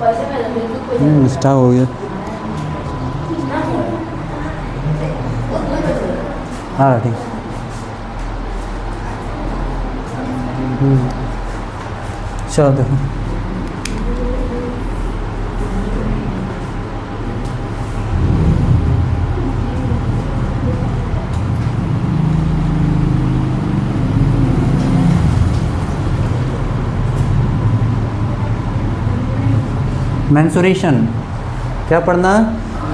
Start हो गया। हाँ ठीक। चलो देखो, मेंसुरेशन क्या पढ़ना?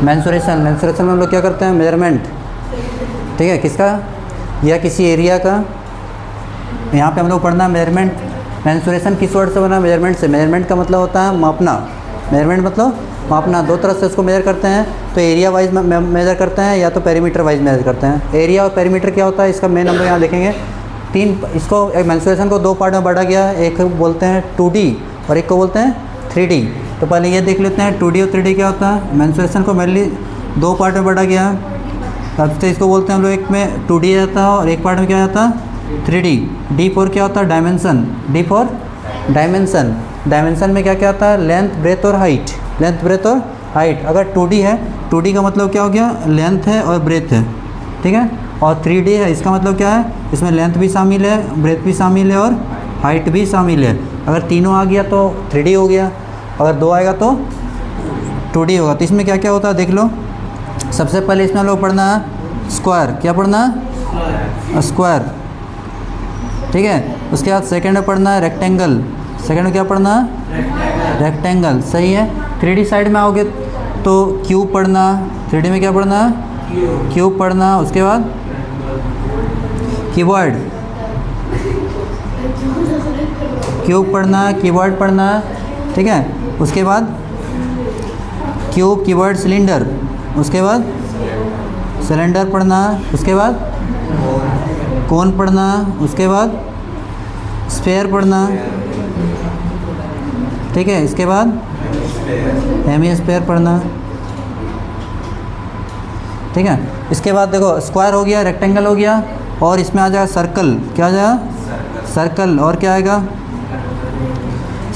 मेंसुरेशन। मेंसुरेशन में हम लोग क्या करते हैं? मेजरमेंट, ठीक है, किसका? या किसी एरिया का। यहाँ पे हम लोग पढ़ना मेजरमेंट। मेंसुरेशन किस वर्ड से बना? मेजरमेंट से। मेजरमेंट का मतलब होता है मापना। मेजरमेंट मतलब मापना। दो तरह से उसको मेजर करते हैं, तो एरिया वाइज मेजर करते हैं या तो पेरीमीटर वाइज मेजर करते हैं। एरिया और पेरीमीटर क्या होता है इसका मेन हम लोग यहाँ देखेंगे। इसको मेंसुरेशन को दो पार्ट में बांटा गया। एक बोलते हैं 2D और एक को बोलते हैं 3D। तो पहले ये देख लेते हैं 2D और 3D क्या होता है। मेंसुरेशन को मेनली दो पार्ट में बांटा गया है। अब तो इसको बोलते हैं हम लोग, एक में 2D आता है और एक पार्ट में क्या आता है? 3D। D फॉर क्या होता है? Dimension. D for dimension. Dimension में क्या क्या आता है? लेंथ, ब्रेथ और हाइट। लेंथ, ब्रेथ और हाइट। अगर 2D है, 2D का मतलब क्या हो गया? लेंथ है और ब्रेथ है, ठीक है। और 3D है, इसका मतलब क्या है? इसमें लेंथ भी शामिल है, ब्रेथ भी शामिल है और हाइट भी शामिल है। अगर तीनों आ गया तो 3D हो गया, अगर दो आएगा तो 2D होगा। तो इसमें क्या क्या होता है देख लो। सबसे पहले इसमें हम लोग पढ़ना है स्क्वायर। क्या पढ़ना है? स्क्वायर, ठीक है। उसके बाद सेकंड में पढ़ना है रेक्टेंगल। सेकंड में क्या पढ़ना है? रेक्टेंगल, सही है। 3D साइड में आओगे तो क्यूब पढ़ना। 3D में क्या पढ़ना है? क्यूब पढ़ना। उसके बाद कीबोर्ड, क्यूब पढ़ना, कीबोर्ड पढ़ना, ठीक है। उसके बाद क्यूब, कीबोर्ड, सिलेंडर। उसके बाद सिलेंडर पढ़ना। उसके बाद कोन पढ़ना। उसके बाद स्फेयर पढ़ना, ठीक है। इसके बाद हेमी स्फेयर पढ़ना, ठीक है। इसके बाद देखो स्क्वायर हो गया, रेक्टेंगल हो गया, और इसमें आ जाएगा सर्कल। क्या आ जाएगा? सर्कल। और क्या आएगा?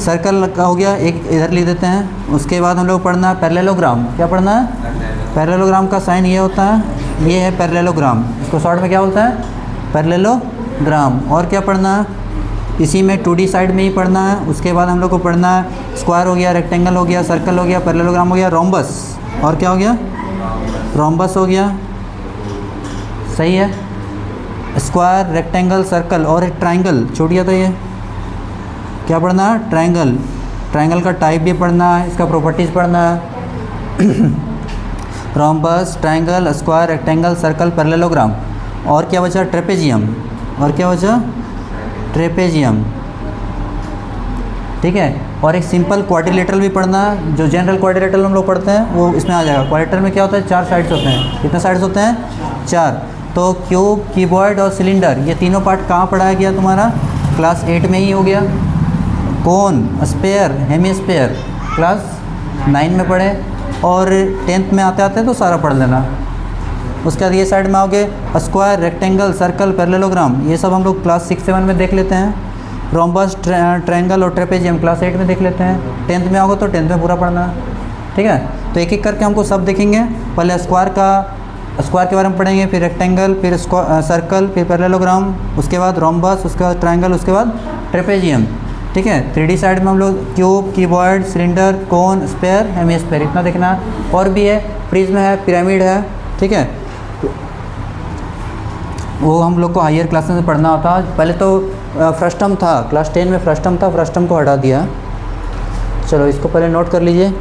सर्कल का हो गया, एक इधर लिख देते हैं। उसके बाद हम लोग पढ़ना है पैरेललोग्राम। क्या पढ़ना है? पैरेललोग्राम का साइन ये होता है, ये है पैरेललोग्राम। इसको शॉर्ट में क्या बोलता है? पैरेललोग्राम। और क्या पढ़ना है? इसी में 2D साइड में ही पढ़ना है। उसके बाद हम लोग को पढ़ना है स्क्वायर हो गया, रेक्टेंगल हो गया, सर्कल हो गया, पैरेललोग्राम हो गया, रोम्बस। और क्या हो गया? रोम्बस हो गया, सही है। स्क्वायर, रेक्टेंगल, सर्कल और एक ट्रायंगल छूट गया। तो ये क्या पढ़ना है? ट्रायंगल। ट्रायंगल का टाइप भी पढ़ना है, इसका प्रॉपर्टीज़ पढ़ना है। Rhombus, triangle, square, rectangle, circle, parallelogram. और क्या बचा? ट्रेपेजियम। और क्या बचा? ट्रेपेजियम, ठीक है। और एक सिंपल क्वाड्रिलेटरल भी पढ़ना है। जो जनरल क्वाड्रिलेटरल हम लोग पढ़ते हैं वो इसमें आ जाएगा। क्वाड्रिलेटरल में क्या होता है? 4 साइड्स होते हैं। कितने साइड्स होते हैं? 4। तो क्यूब, कीबोर्ड और सिलेंडर, ये तीनों पार्ट कहाँ पढ़ाया गया तुम्हारा? क्लास 8 में ही हो गया। कोन, स्फेयर, हेमीस्फेयर क्लास 9 में पढ़े, और 10th में आते आते तो सारा पढ़ लेना। उसके बाद ये साइड में आओगे स्क्वायर, रेक्टेंगल, सर्कल, पैरेललोग्राम, ये सब हम लोग क्लास 6-7 में देख लेते हैं। रोम्बस, ट्रायंगल और ट्रेपेजियम क्लास 8 में देख लेते हैं। 10th में आओगे तो 10th में पूरा पढ़ना, ठीक है। तो एक एक करके हमको सब देखेंगे। पहले स्क्वायर के बारे में पढ़ेंगे, फिर रेक्टेंगल, फिर सर्कल, फिर पैरेललोग्राम, उसके बाद रोम्बस, उसके बाद ट्रायंगल, उसके बाद ट्रेपेजियम, ठीक है। 3D साइड में हम लोग क्यूब, कीबोर्ड, सिलेंडर, कोन, स्फेयर, हेमीस्फेयर, इतना देखना। और भी है, प्रिज्म है, पिरामिड है, ठीक है। वो हम लोग को हायर क्लासेस में पढ़ना होता। पहले तो फ्रस्टम था, क्लास 10 में फ्रस्टम था, फ्रस्टम को हटा दिया। चलो इसको पहले नोट कर लीजिए।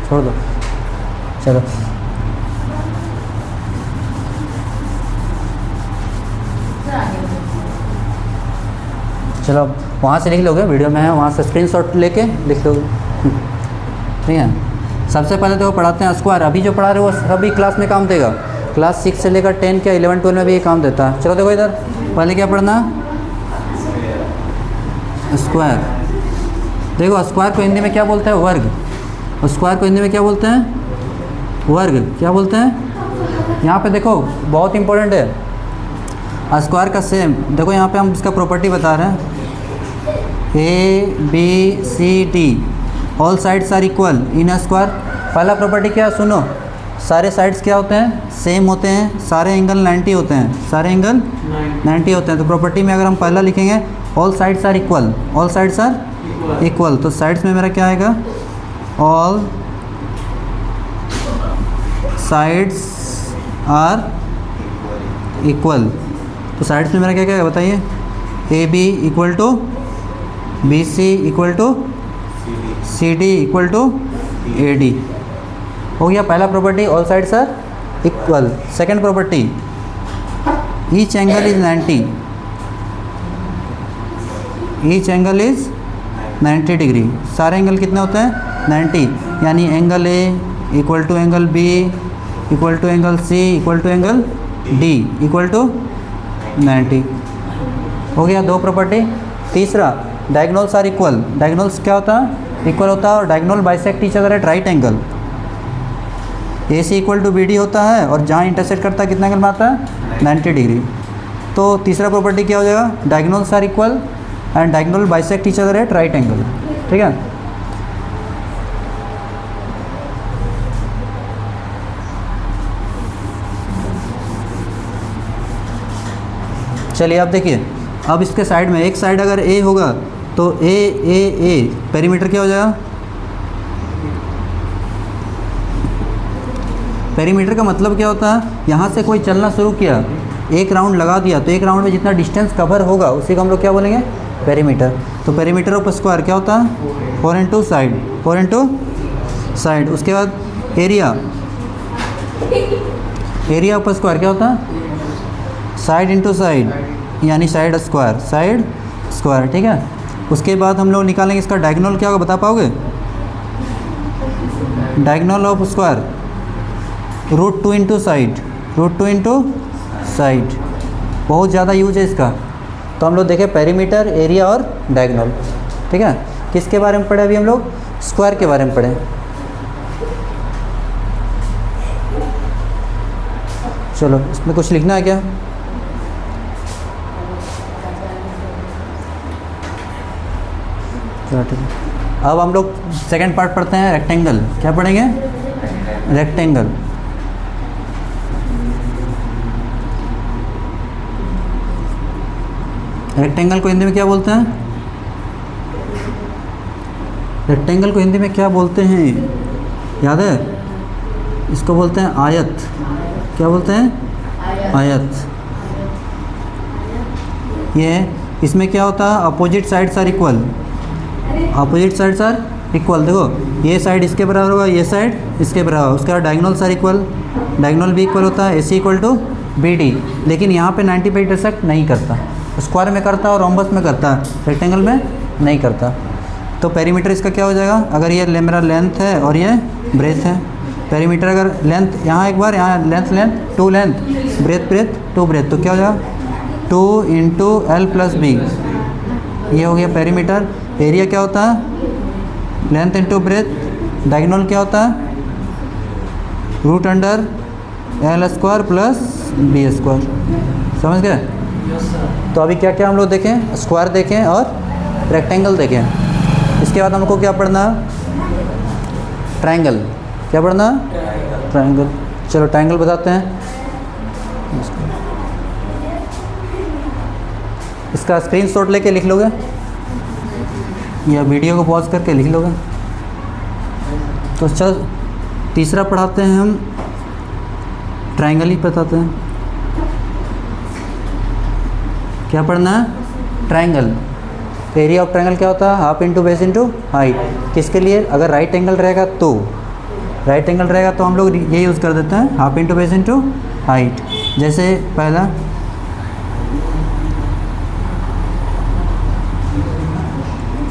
छोड़ दो, चलो। चलो वहाँ से लिख लोगे, वीडियो में है, वहाँ से स्क्रीनशॉट लेके लिख लोगे, ठीक है। सबसे पहले तो वो पढ़ाते हैं स्क्वायर। अभी जो पढ़ा रहे हो वो सभी क्लास में काम देगा। क्लास 6 से लेकर 10 क्या 11, 12 में भी ये काम देता है। चलो देखो इधर, पहले क्या पढ़ना? स्क्वायर। देखो स्क्वायर को हिंदी में क्या बोलते हैं? वर्ग। और स्क्वायर को हिंदी में क्या बोलते हैं? वर्ग। क्या बोलते हैं? यहाँ पे देखो बहुत इंपॉर्टेंट है, स्क्वायर का सेम देखो यहाँ पे हम इसका प्रॉपर्टी बता रहे हैं, ABCD all sides are equal in a square. पहला प्रॉपर्टी क्या है सुनो, सारे साइड्स क्या होते हैं? सेम होते हैं, सारे एंगल 90 होते हैं, सारे एंगल 90 होते हैं। तो प्रॉपर्टी में अगर हम पहला लिखेंगे all sides are equal, all sides are equal, तो साइड्स में मेरा क्या आएगा? All sides are equal. तो साइड्स में मेरा क्या क्या है बताइए? AB equal to BC equal to CD equal to AD। हो गया पहला प्रॉपर्टी, all sides are equal. Second property, each angle is 90, each angle is 90 degree. सारे एंगल कितने होते हैं? 90, यानी angle A equal to angle B equal to angle C equal to angle D equal to 90। हो गया दो प्रॉपर्टी। तीसरा, diagonals are equal. Diagonals क्या होता है? इक्वल होता है, और diagonal bisect each other at right angle. AC equal to BD होता है, और जहाँ इंटरसेक्ट करता है कितना एंगल मारता है? 90 डिग्री। तो तीसरा प्रॉपर्टी क्या हो जाएगा? Diagonals are equal and diagonal bisect each other at right angle. ठीक है, चलिए अब देखिए, अब इसके साइड में एक साइड अगर A होगा तो A पेरीमीटर क्या हो जाएगा? पेरीमीटर का मतलब क्या होता है? यहाँ से कोई चलना शुरू किया, एक राउंड लगा दिया, तो एक राउंड में जितना डिस्टेंस कवर होगा उसी को हम लोग क्या बोलेंगे? पेरीमीटर। तो पेरीमीटर ऑफ स्क्वायर क्या होता है? 4 इंटू साइड, 4 इंटू साइड। उसके बाद एरिया, एरिया ऑफ स्क्वायर क्या होता है? साइड इंटू साइड, यानी साइड स्क्वायर, साइड स्क्वायर। ठीक है, उसके बाद हम लोग निकालेंगे इसका डायगोनल क्या होगा, बता पाओगे? Diagonal of square √2 into side, √2 into side. बहुत ज़्यादा यूज है इसका। तो हम लोग देखें पेरीमीटर, एरिया और डायगोनल। ठीक है, किसके बारे में पढ़े अभी हम लोग? स्क्वायर के बारे में पढ़े। चलो इसमें कुछ लिखना है क्या? चलो ठीक है, अब हम लोग सेकंड पार्ट पढ़ते हैं, रेक्टेंगल। क्या पढ़ेंगे? रेक्टेंगल। रेक्टेंगल को हिंदी में क्या बोलते हैं? रेक्टेंगल को हिंदी में क्या बोलते हैं? याद है? इसको बोलते हैं आयत। क्या बोलते हैं? आयत। ये इसमें क्या होता है? Opposite sides are equal, opposite sides are equal. देखो ये साइड इसके बराबर होगा, ये साइड इसके बराबर। उसके बाद डायगोनल्स आर इक्वल, डायगोनल भी इक्वल होता है, AC इक्वल टू BD। लेकिन यहाँ पे 90 पे इंटरसेक्ट नहीं करता, स्क्वायर में करता है और रोम्बस में करता है, रेक्टेंगल में नहीं करता। तो पेरीमीटर इसका क्या हो जाएगा? अगर ये मेरा लेंथ है और ये ब्रेथ है, पेरीमीटर अगर लेंथ यहाँ एक बार, यहाँ लेंथ 2 लेंथ, ब्रेथ 2 ब्रेथ, तो क्या हो जाएगा? 2 इंटू L प्लस B। ये हो गया पेरीमीटर। एरिया क्या होता है? Length into breadth. डायगोनल क्या होता है? √L square plus B square. समझ गए? तो अभी क्या क्या हम लोग देखें? स्क्वायर देखें और रेक्टेंगल देखें। इसके बाद हमको क्या पढ़ना है? ट्रायंगल। क्या पढ़ना है? ट्रायंगल। चलो ट्रायंगल बताते हैं। इसका स्क्रीनशॉट लेके लिख लोगे या वीडियो को पॉज करके लिख लोगे। तो चल तीसरा पढ़ाते हैं हम, ट्रायंगल ही बताते हैं। क्या पढ़ना है? ट्रायंगल। एरिया ऑफ ट्रायंगल क्या होता है? Half into base into height. किसके लिए? अगर राइट एंगल रहेगा तो, राइट एंगल रहेगा तो हम लोग ये यूज़ कर देते हैं, half into base into height. जैसे पहला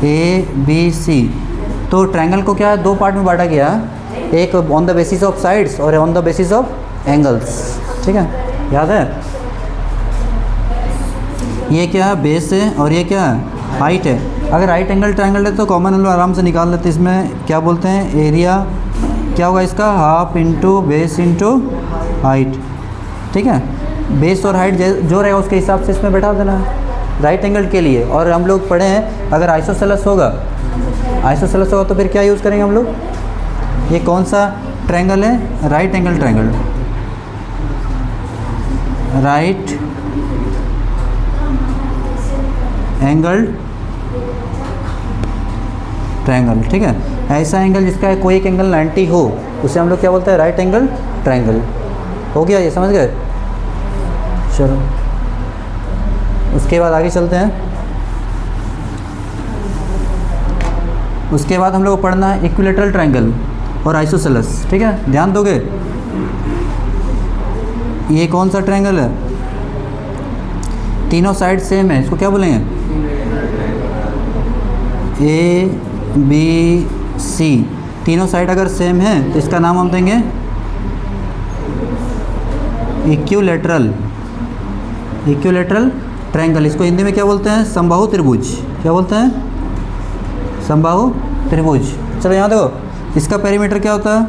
ABC, तो ट्रायंगल को क्या है? 2 पार्ट में बांटा गया, एक on the basis of sides और on the basis of angles. ठीक है, याद है? ये क्या है? बेस है और ये क्या है? हाइट है। अगर राइट एंगल ट्रायंगल है तो कॉमन हम लोग आराम से निकाल लेते हैं। इसमें क्या बोलते हैं, एरिया क्या होगा इसका, half into base into height. ठीक है, बेस और हाइट जो रहेगा उसके हिसाब से इसमें बैठा देना है राइट एंगल के लिए। और हम लोग पढ़े हैं अगर आइसोसेलेस होगा तो फिर क्या यूज़ करेंगे हम लोग, ये कौन सा ट्रायंगल है, right angle triangle, right angle triangle. ठीक है, ऐसा एंगल जिसका कोई एक एंगल 90 हो उसे हम लोग क्या बोलते हैं, राइट एंगल ट्रायंगल। हो गया, ये समझ गए। चलो उसके बाद आगे चलते हैं। उसके बाद हम लोग को पढ़ना है इक्विलैटरल ट्रायंगल और आइसोसेलेस। ठीक है, ध्यान दोगे। ये कौन सा ट्रायंगल है, तीनों साइड सेम है, इसको क्या बोलेंगे, ए बी सी, तीनों साइड अगर सेम है तो इसका नाम हम देंगे इक्विलैटरल ट्रायंगल। इसको हिंदी में क्या बोलते हैं, समबाहु त्रिभुज। क्या बोलते हैं, समबाहु त्रिभुज। चलो यहाँ देखो, इसका पेरीमीटर क्या होता है,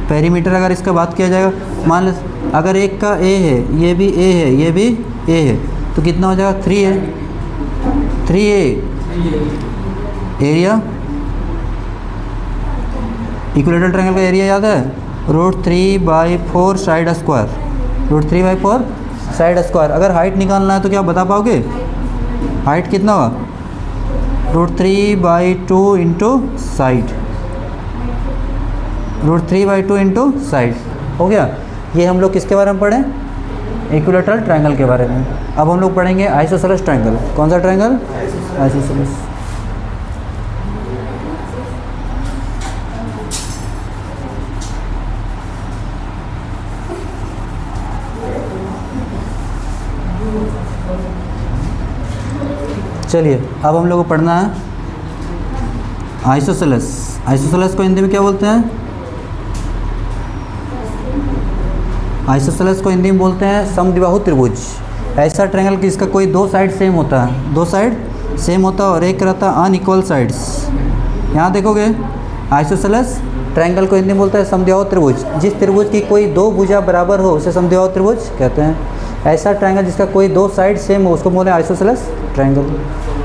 पेरीमीटर अगर इसका बात किया जाएगा, मान लो अगर एक का ए है, ये भी ए है, ये भी ए है, तो कितना हो जाएगा, 3 है, 3a। एरिया, इक्विलैटरल ट्रायंगल का एरिया याद है, √3/4 साइड स्क्वायर, √3/4 साइड स्क्वायर। अगर हाइट निकालना है तो क्या बता पाओगे, हाइट कितना होगा, √3/2 इंटू साइड, √3/2 इंटू साइड। हो गया। ये हम लोग किसके बारे में पढ़ें, इक्विलैटरल ट्रायंगल के बारे में। अब हम लोग पढ़ेंगे आइसोसेलेस ट्रायंगल। कौन सा ट्रायंगल, आइसोसेलेस। चलिए अब हम लोग को पढ़ना है आइसोसेलेस। आइसोसेलेस को हिंदी में क्या बोलते हैं, आइसोसेलेस को हिंदी में बोलते हैं समद्विबाहु त्रिभुज। ऐसा ट्रायंगल कि इसका कोई दो साइड सेम होता है, दो साइड सेम होता है और एक रहता है अनइक्वल साइड्स। यहाँ देखोगे आइसोसेलेस ट्रायंगल को हिंदी में बोलते हैं समद्विबाहु त्रिभुज। जिस त्रिभुज की कोई दो भुजा बराबर हो उसे समद्विबाहु त्रिभुज कहते हैं। ऐसा ट्रायंगल जिसका कोई दो साइड सेम हो उसको बोले आइसोसेलेस ट्रायंगल।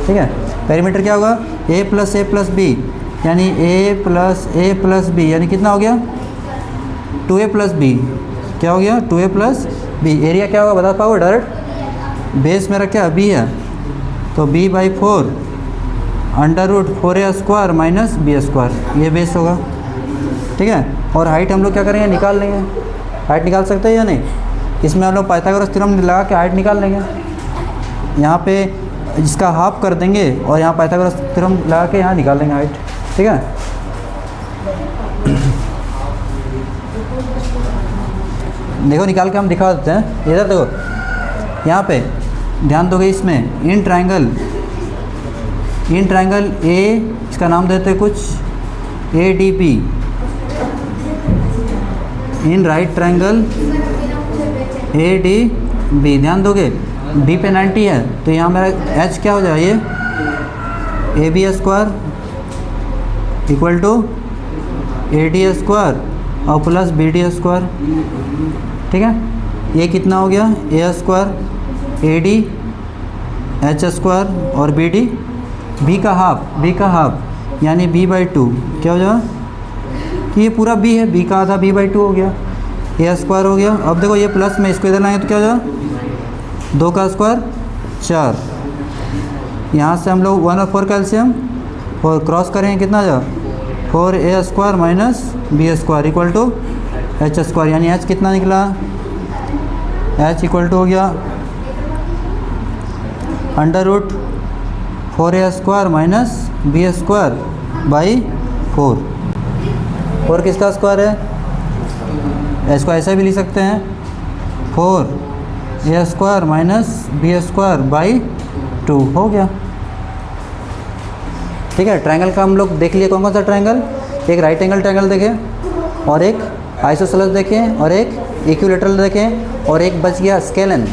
ठीक है, पेरीमीटर क्या होगा, a + a + b, यानी a + b, यानी कितना हो गया, 2a + b। क्या हो गया, 2a + b। एरिया क्या होगा बता पाओगे डायरेक्ट, बेस मेरा क्या b है, तो b/4 √4a² - b², ये बेस होगा। ठीक है, और हाइट हम लोग क्या करेंगे, निकाल लेंगे। हाइट निकाल सकते हैं या नहीं, इसमें हम लोग पाइथागोरस थ्योरम लगा के हाइट निकाल लेंगे। यहाँ पे इसका हाफ कर देंगे और यहाँ पाइथागोरस थ्योरम लगा के यहाँ निकाल लेंगे हाइट। ठीक है, देखो निकाल के हम दिखा देते हैं। इधर देखो, यहाँ पे ध्यान दोगे, इसमें इन ट्रायंगल ए, इसका नाम देते हैं कुछ ADB, in right triangle ADB। ध्यान दोगे B पे 90 है तो यहाँ मेरा H क्या हो जाएगा, ये AB² = AD² और प्लस BD²। ठीक है, ये कितना हो गया, A² AD H² और BD, B का हाफ यानी B/2। क्या हो जाएगा कि ये पूरा B है, B का आधा B/2 हो गया, A² हो गया। अब देखो ये प्लस में इसको इधर लाएंगे तो क्या हो जाएगा, 2 का स्क्वायर 4। यहाँ से हम लोग 1 और 4 कैल्शियम और क्रॉस करेंगे, कितना आ जाएगा, 4a² - b² = h², यानी h कितना निकला, h = हो गया √4a² - b²/4। 4 किसका स्क्वायर है, इसको ऐसा भी लिख सकते हैं, 4a² - b²/2 हो गया। ठीक है, ट्रायंगल का हम लोग देख लिए कौन कौन सा ट्रायंगल, एक राइट एंगल ट्रायंगल देखें और एक आइसोसेलेस देखें और एक इक्विलैटरल देखें और एक बच गया स्केलन।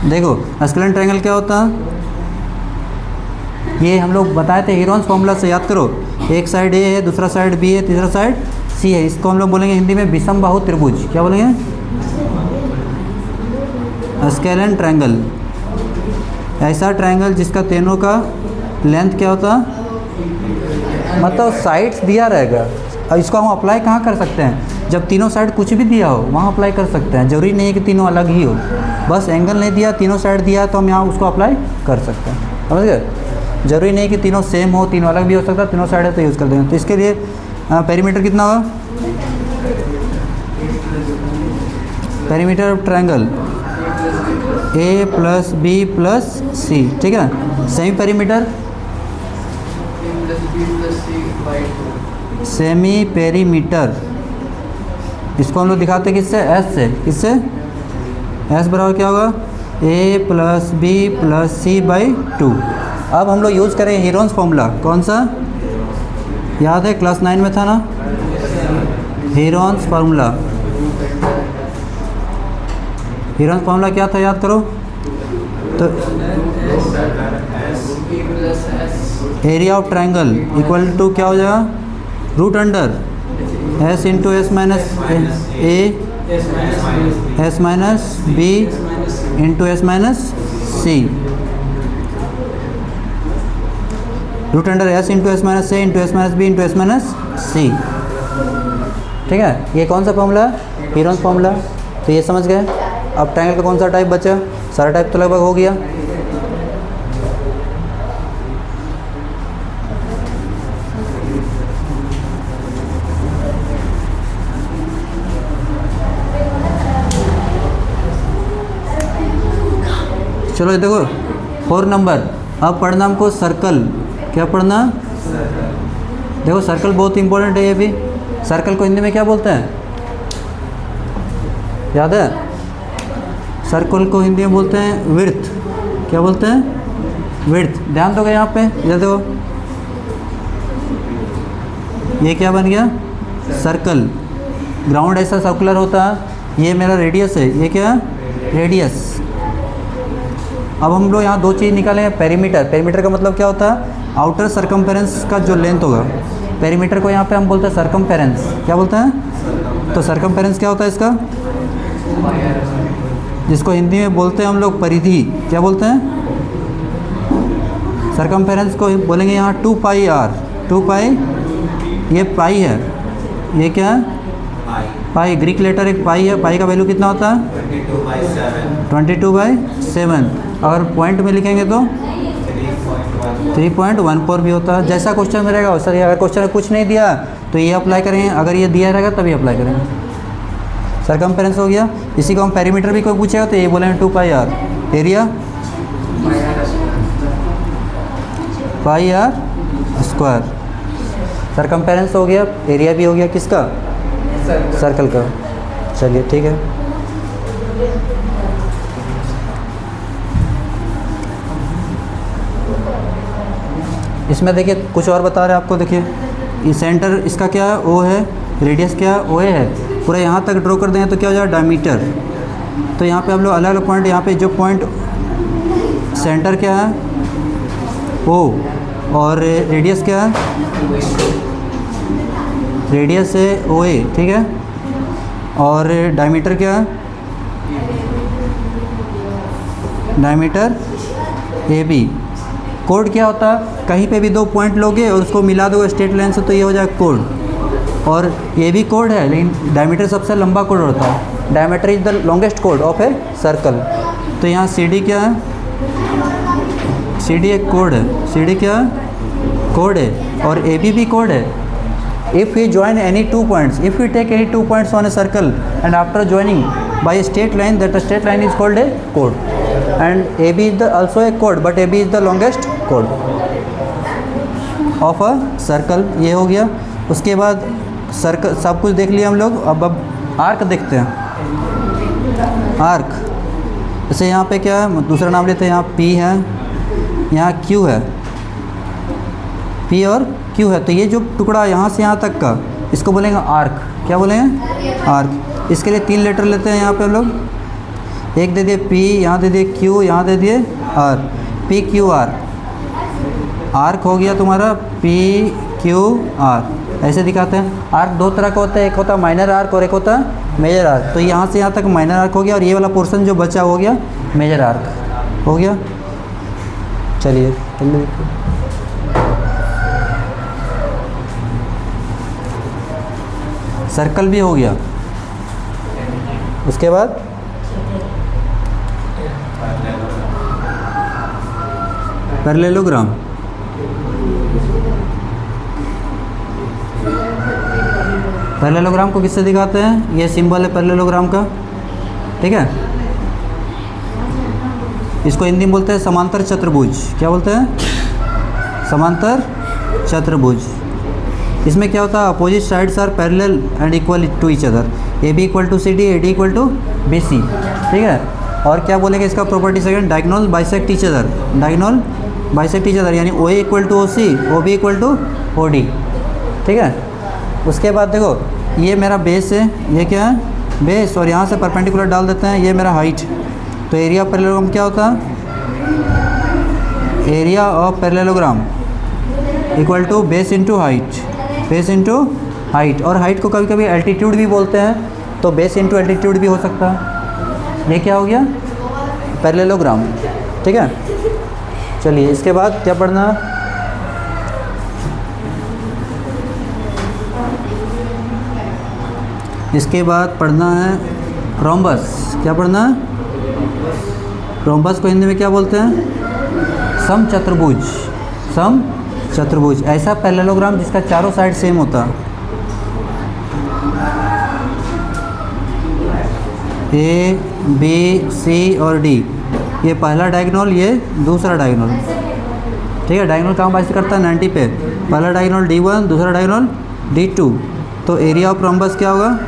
देखो स्केलेटन ट्रायंगल क्या होता है, ये हम लोग बताए थे हीरोन्स फॉर्मूला से, याद करो। एक साइड ए है, दूसरा साइड बी है, तीसरा साइड सी है। इसको हम लोग बोलेंगे हिंदी में विषम बाहु त्रिभुज। क्या बोलेंगे? Skeleton triangle. ऐसा ट्रायंगल जिसका तीनों का लेंथ क्या होता, मतलब साइड्स दिया रहेगा। अब इसको हम अप्लाई कहाँ कर सकते हैं? जब तीनों साइड कुछ भी दिया हो वहाँ अप्लाई कर सकते हैं। ज़रूरी नहीं है कि तीनों अलग ही हो, बस एंगल नहीं दिया, तीनों साइड दिया तो हम यहाँ उसको अप्लाई कर सकते हैं। समझ गए? ज़रूरी नहीं कि तीनों सेम हो, तीनों अलग भी हो सकता है। तीनों साइड है तो यूज़ कर देंगे। तो इसके लिए पेरीमीटर कितना होगा? Perimeter of triangle A plus B plus C, ठीक है। सेमी पेरीमीटर, सेमी पेरीमीटर इसको हम लोग दिखाते हैं किससे? एस से। किससे? एस बराबर क्या होगा? A plus B plus C by 2। अब हम लोग यूज़ करें हीरोन्स फॉर्मूला। कौन सा? याद है क्लास 9 में था ना, हीरोन्स फार्मूला। हीरोन्स फार्मूला क्या था, याद करो। तो area of triangle equal to क्या हो जाएगा? Root under S into S minus A S minus B into S minus C, root under S into S minus A into S minus B into S minus C. ठीक है, ये कौन सा formula? Heron's formula. तो ये समझ गए। अब ट्रायंगल का कौन सा टाइप बचा? सारा टाइप तो लगभग हो गया। चलो ये देखो 4 नंबर। अब पढ़ना हमको सर्कल। क्या पढ़ना? देखो सर्कल बहुत इंपॉर्टेंट है। ये भी सर्कल को हिंदी में क्या बोलते हैं, याद है? सर्कल को हिंदी में बोलते हैं विड्थ। क्या बोलते हैं? विड्थ। ध्यान दोगे यहाँ पे, ये देखो ये क्या बन गया? सर्कल। ग्राउंड ऐसा सर्कुलर होता है, ये मेरा रेडियस है, ये क्या है? रेडियस। अब हम लोग यहाँ दो चीज़ निकालेंगे। पेरीमीटर। पेरीमीटर का मतलब क्या होता है? आउटर सरकमफेरेंस का जो लेंथ होगा। पेरीमीटर को यहाँ पे हम बोलते हैं सरकमफेरेंस। क्या बोलते हैं? तो सरकमफेरेंस क्या होता है इसका? जिसको हिंदी में बोलते हैं हम लोग परिधि। क्या बोलते हैं? सरकमफेरेंस को बोलेंगे यहाँ 2 पाई आर। 2 पाई, ये पाई है, ये क्या है? पाई। ग्रीक लेटर एक पाई है। पाई का वैल्यू कितना होता है? 22/7। अगर पॉइंट में लिखेंगे तो 3.14 भी होता है। जैसा क्वेश्चन में रहेगा वैसा। अगर क्वेश्चन में कुछ नहीं दिया तो ये अप्लाई करेंगे, अगर ये दिया रहेगा तभी अप्लाई करेंगे। सरकमफेरेंस हो गया। इसी को हम पेरीमीटर भी कोई पूछेगा तो ये बोलेंगे 2 pi r. Area pi r square. Circumference हो गया, एरिया भी हो गया। किसका? सर्कल का। चलिए ठीक है। इसमें देखिए कुछ और बता रहे हैं आपको। देखिए ये सेंटर इसका क्या है? ओ है। रेडियस क्या है? ओ है। पूरा यहाँ तक ड्रॉ कर दें तो क्या हो जाएगा? डायमीटर। तो यहाँ पे हम लोग अलग अलग पॉइंट, यहाँ पे जो पॉइंट सेंटर क्या है? ओ। और रेडियस क्या है? रेडियस है ओ ए, ठीक है। और डायमीटर क्या है? Diameter A B. कोड क्या होता है? कहीं पे भी दो पॉइंट लोगे और उसको मिला दोगे स्ट्रेट लाइन से तो ये हो जाएगा कोड। और ये भी कोड है, लेकिन डायमीटर सबसे लंबा कोड होता है। Diameter is the longest code of a circle. तो यहाँ सी डी क्या है? सी डी एक कोड है। सी डी क्या है? कोड है। और ए बी भी कोड है। If we join any 2 points, if we take any 2 points on a circle and after joining by a straight line, that straight line is called a chord. And AB is also a chord, but AB is the longest chord of a circle. ये हो गया। उसके बाद circle सब कुछ देख लिया हम लोग। अब आर्क देखते हैं। आर्क जैसे यहाँ पे क्या है? दूसरा नाम लेते हैं। यहाँ P है, यहाँ Q है। P और Q है। तो ये जो टुकड़ा यहाँ से यहाँ तक का, इसको बोलेंगे आर्क। क्या बोलेंगे? आर्क। इसके लिए 3 लेटर लेते हैं यहाँ पे हम लोग। एक दे दिए P, यहाँ दे दिए Q, यहाँ दे दिए R, PQR। आर्क हो गया तुम्हारा PQR, ऐसे दिखाते हैं। आर्क दो तरह का होता है, एक होता है माइनर आर्क और एक होता है मेजर आर्क। तो यहाँ से यहाँ तक माइनर आर्क हो गया और ये वाला पोर्शन जो बचा हो गया मेजर आर्क हो गया। चलिए जल्दी देखिए। सर्कल भी हो गया। उसके बाद पैरेललोग्राम। पैरेललोग्राम को किससे दिखाते हैं? ये सिंबल है पैरेललोग्राम का, ठीक है। इसको हिंदी में बोलते हैं समांतर चतुर्भुज। क्या बोलते हैं? समांतर चतुर्भुज। इसमें क्या होता है? Opposite sides are parallel and equal to each other. A B equal to C D, A D equal to B C, ठीक है। और क्या बोलेंगे इसका property second? Diagonal bisect each other. Diagonal bisect each other यानी O A equal to O C, O B equal to O D, ठीक है। उसके बाद देखो ये मेरा बेस है, ये क्या है? बेस। और यहाँ से परपेंडिकुलर डाल देते हैं, ये मेरा हाइट। तो एरिया ऑफ पैरेललोग्राम क्या होता है? Area of parallelogram equal to base into height, base into height. और हाइट को कभी कभी एल्टीट्यूड भी बोलते हैं, तो बेस इंटू एल्टीट्यूड भी हो सकता है। ये क्या हो गया? पैरेललोग्राम, ठीक है। चलिए इसके बाद क्या पढ़ना है? इसके बाद पढ़ना है रोम्बस। क्या पढ़ना है? रोम्बस को हिंदी में क्या बोलते हैं? समचतुर्भुज। समचतुर्भुज ऐसा पैरेललोग्राम जिसका चारों साइड सेम होता। ए बी सी और डी, ये पहला डायगोनल, ये दूसरा डायगोनल, ठीक है। डायगोनल कहाँ बाइसेक्ट करता है? 90 पे। पहला डायगोनल D1, दूसरा डायगोनल D2। तो एरिया ऑफ रोम्बस क्या होगा?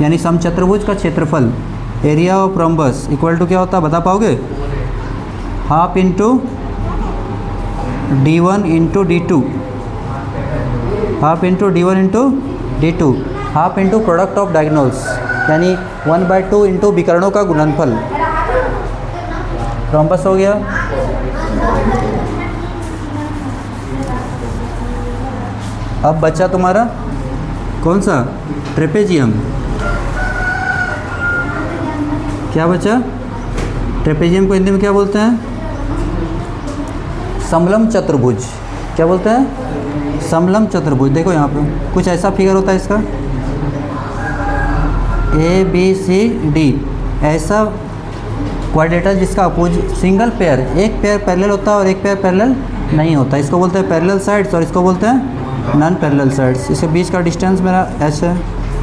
यानी समचतुर्भुज का क्षेत्रफल, area of rhombus equal to क्या होता है? बता पाओगे? Half into D1 into D2, half into D1 into D2, half into product of diagonals यानी 1/2 इंटू विकर्णों का गुणनफल। रोम्बस हो गया। अब बचा तुम्हारा कौन सा? ट्रेपेजियम। क्या बचा? ट्रेपेजियम को हिंदी में क्या बोलते हैं? समलम चतुर्भुज। क्या बोलते हैं? समलम चतुर्भुज। देखो यहाँ पे कुछ ऐसा फिगर होता है इसका, ए बी सी डी, ऐसा क्वाड्रेटर जिसका अपोजिट सिंगल पेयर, एक पेयर पैरेलल होता है और एक पेयर पैरेलल नहीं होता। इसको बोलते हैं पैरेलल साइड्स और इसको बोलते हैं नॉन पैरेलल साइड्स। इसके बीच का डिस्टेंस मेरा h है,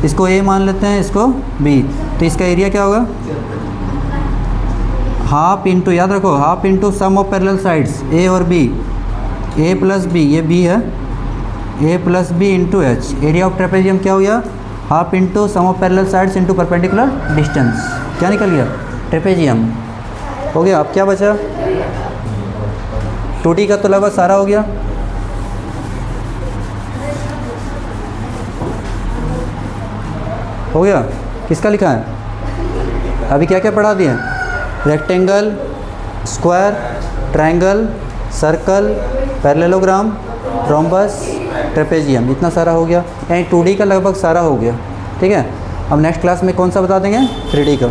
इसको a मान लेते हैं, इसको b। तो इसका एरिया क्या होगा? हाफ इंटू, याद रखो, half into sum of parallel sides a और b, a प्लस b, ये b है, a plus b into h। Area of trapezium क्या हो गया? Half into sum of parallel sides into perpendicular distance. क्या निकल गया? ट्रेपेजियम हो गया। अब क्या बचा? 2D का तो लगभग सारा हो गया। हो गया। किसका लिखा है? अभी क्या क्या पढ़ा दिए? Rectangle, square, triangle, circle, parallelogram, rhombus, trapezium, इतना सारा हो गया। यानी 2D का लगभग सारा हो गया, ठीक है। अब नेक्स्ट क्लास में कौन सा बता देंगे? 3D का।